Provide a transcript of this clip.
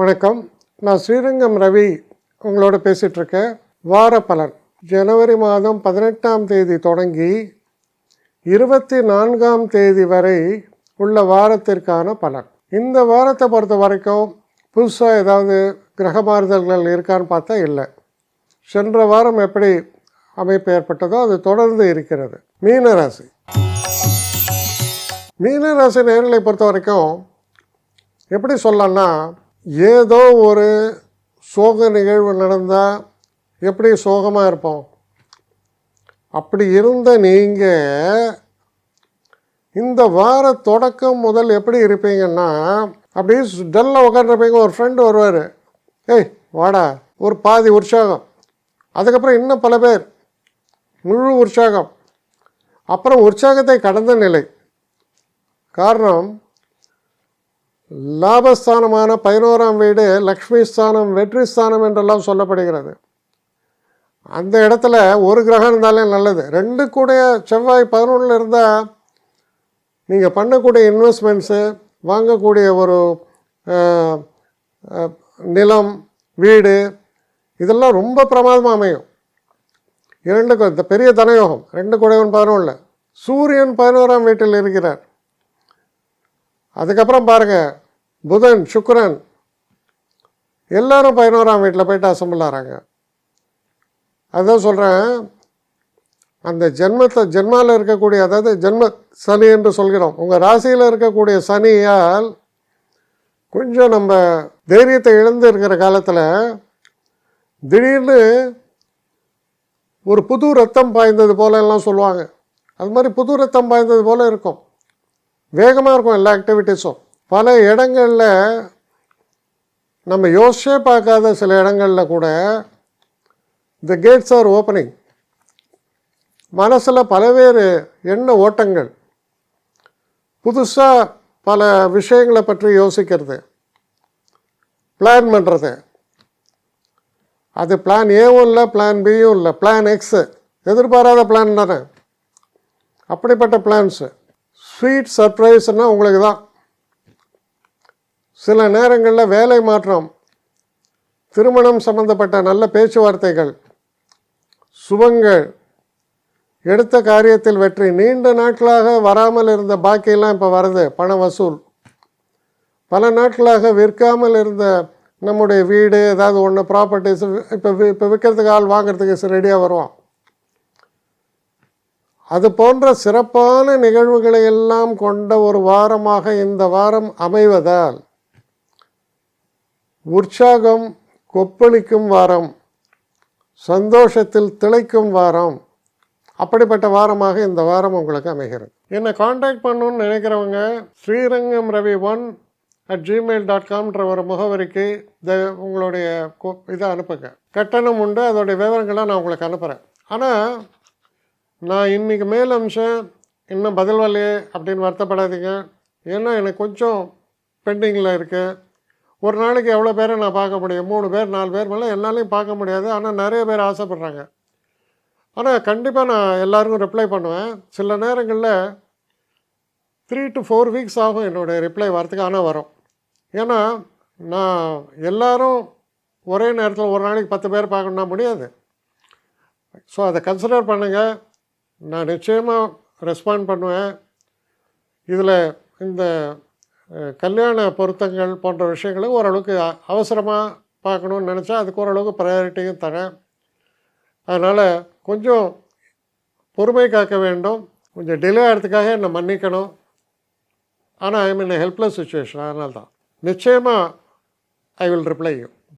வணக்கம். நான் ஸ்ரீரங்கம் ரவி உங்களோட பேசிகிட்ருக்கேன். வார பலன் ஜனவரி மாதம் 18ஆம் தேதி தொடங்கி 24ஆம் தேதி வரை உள்ள வாரத்திற்கான பலன். இந்த வாரத்தை பொறுத்த வரைக்கும் புதுசாக ஏதாவது கிரக மாறுதல்கள் இருக்கான்னு பார்த்தா இல்லை. சென்ற வாரம் எப்படி அமைப்பு ஏற்பட்டதோ அது தொடர்ந்து இருக்கிறது. மீனராசி நேயர்களை பொறுத்த வரைக்கும் எப்படி சொல்லலாம்னா, ஏதோ ஒரு சோக நிகழ்வு நடந்தால் எப்படி சோகமாக இருப்போம், அப்படி இருந்த நீங்கள் இந்த வார தொடக்கம் முதல் எப்படி இருப்பீங்கன்னா, அப்படியே டல்லாக உட்காந்துருப்பீங்க. ஒரு ஃப்ரெண்டு வருவார், ஏய் வாடா, ஒரு பாதி உற்சாகம், அதுக்கப்புறம் இன்னும் பல பேர் முழு உற்சாகம், அப்புறம் உற்சாகத்தை கடந்த நிலை. காரணம், லாபஸ்தானமான 11ஆம் வீடு லக்ஷ்மி ஸ்தானம், வெற்றி ஸ்தானம் என்றெல்லாம் சொல்லப்படுகிறது. அந்த இடத்துல ஒரு கிரகம் இருந்தாலே நல்லது. 2 கூட செவ்வாய் 11 இருந்தால் நீங்கள் பண்ணக்கூடிய இன்வெஸ்ட்மெண்ட்ஸு, வாங்கக்கூடிய ஒரு நிலம், வீடு, இதெல்லாம் ரொம்ப பிரமாதமாக அமையும். 2 இந்த பெரிய தனயோகம். 2 கூடவன் 11, சூரியன் 11ஆம் வீட்டில் இருக்கிறார். அதுக்கப்புறம் பாருங்கள், புதன், சுக்கிரன் எல்லோரும் 11ஆம் வீட்டில் போய்ட்டு அசம்பிள் ஆகிறாங்க. அதுதான் சொல்கிறேன், அந்த ஜென்மாவில் இருக்கக்கூடிய, அதாவது ஜென்ம சனி என்று சொல்கிறோம், உங்கள் ராசியில் இருக்கக்கூடிய சனியால் கொஞ்சம் நம்ம தைரியத்தை இழந்து இருக்கிற காலத்தில் திடீர்னு ஒரு புது ரத்தம் பாய்ந்தது போல எல்லாம் சொல்லுவாங்க. அது மாதிரி புது ரத்தம் பாய்ந்தது போல் இருக்கும். வேகமாக இருக்கும் எல்லா ஆக்டிவிட்டீஸும். பல இடங்களில் நம்ம யோசிச்சே பார்க்காத சில இடங்களில் கூட த கேட்ஸ் ஆர் ஓப்பனிங். மனசில் பலவேறு எண்ண ஓட்டங்கள், புதுசாக பல விஷயங்களை பற்றி யோசிக்கிறது, பிளான் பண்ணுறது. அது பிளான் ஏவும் இல்லை, பிளான் பியும் இல்லை, பிளான் எக்ஸு, எதிர்பாராத பிளான் தானே. அப்படிப்பட்ட பிளான்ஸு. ஸ்வீட் சர்ப்ரைஸ்னால் உங்களுக்கு தான். சில நேரங்களில் வேலை மாற்றம், திருமணம் சம்பந்தப்பட்ட நல்ல பேச்சுவார்த்தைகள், சுபங்கள், எடுத்த காரியத்தில் வெற்றி, நீண்ட நாட்களாக வராமல் இருந்த பாக்கியெல்லாம் இப்போ வருது, பண வசூல். பல நாட்களாக விற்காமல் இருந்த நம்முடைய வீடு, ஏதாவது ஒன்று ப்ராப்பர்ட்டிஸ் இப்போ விற்கிறதுக்கு ஆள் வாங்கிறதுக்கு ரெடியாக வருவோம். அது போன்ற சிறப்பான நிகழ்வுகளை எல்லாம் கொண்ட ஒரு வாரமாக இந்த வாரம் அமைவதால் உற்சாகம் கொப்பளிக்கும் வாரம், சந்தோஷத்தில் திளைக்கும் வாரம், அப்படிப்பட்ட வாரமாக இந்த வாரம் உங்களுக்கு அமைகிறது. என்னை காண்டாக்ட் பண்ணணுன்னு நினைக்கிறவங்க srirangam1@gmail.com ஒரு முகவரிக்கு உங்களுடைய இதை அனுப்புங்க. கட்டணம் உண்டு, அதோடைய விவரங்களை நான் உங்களுக்கு அனுப்புகிறேன். ஆனால் நான் இன்றைக்கி மேல் அம்சம் இன்னும் பதில் வரலையே அப்படின்னு வருத்தப்படாதீங்க. ஏன்னா எனக்கு கொஞ்சம் பெண்டிங்கில் இருக்குது. ஒரு நாளைக்கு எவ்வளோ பேரை நான் பார்க்க முடியும்? 3 பேர் 4 பேர் மேலே என்னாலையும் பார்க்க முடியாது. ஆனால் நிறைய பேர் ஆசைப்பட்றாங்க. ஆனால் கண்டிப்பாக நான் எல்லாருக்கும் ரிப்ளை பண்ணுவேன். சில நேரங்களில் 3 to 4 வீக்ஸ் ஆகும் என்னுடைய ரிப்ளை வரத்துக்கு. ஆனால் வரும். ஏன்னா நான் எல்லோரும் ஒரே நேரத்தில் ஒரு நாளைக்கு 10 பேர் பார்க்கணுன்னா முடியாது. ஸோ அதை கன்சிடர் பண்ணுங்கள். நான் நிச்சயமாக ரெஸ்பாண்ட் பண்ணுவேன். இதில் இந்த கல்யாண பொருத்தங்கள் போன்ற விஷயங்களை ஓரளவுக்கு அவசரமாக பார்க்கணுன்னு நினச்சா அதுக்கு ஓரளவுக்கு ப்ரையாரிட்டியும் தரேன். அதனால் கொஞ்சம் பொறுமை காக்க வேண்டும். கொஞ்சம் டிலே ஆகிறதுக்காக என்னை மன்னிக்கணும். ஆனால் ஐ மீன் ஹெல்ப்லெஸ் சுச்சுவேஷன். அதனால தான் நிச்சயமாக ஐ வில் ரிப்ளை யூ.